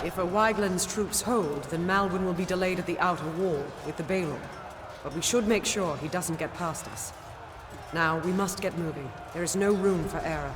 If Wygland's troops hold, then Malwyn will be delayed at the outer wall with the Balor. But we should make sure he doesn't get past us. Now, we must get moving. There is no room for error.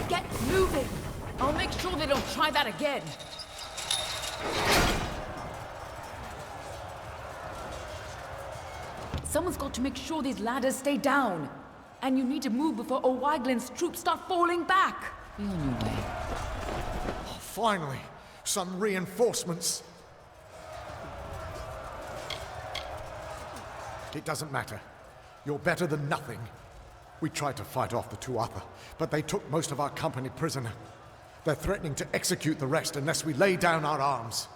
Get moving! I'll make sure they don't try that again. Someone's got to make sure these ladders stay down. And you need to move before O'Wyglin's troops start falling back. Be on your way. Oh, finally, some reinforcements. It doesn't matter. You're better than nothing. We tried to fight off the Tuatha, but they took most of our company prisoner. They're threatening to execute the rest unless we lay down our arms.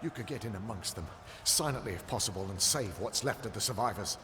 You could get in amongst them, silently if possible, and save what's left of the survivors.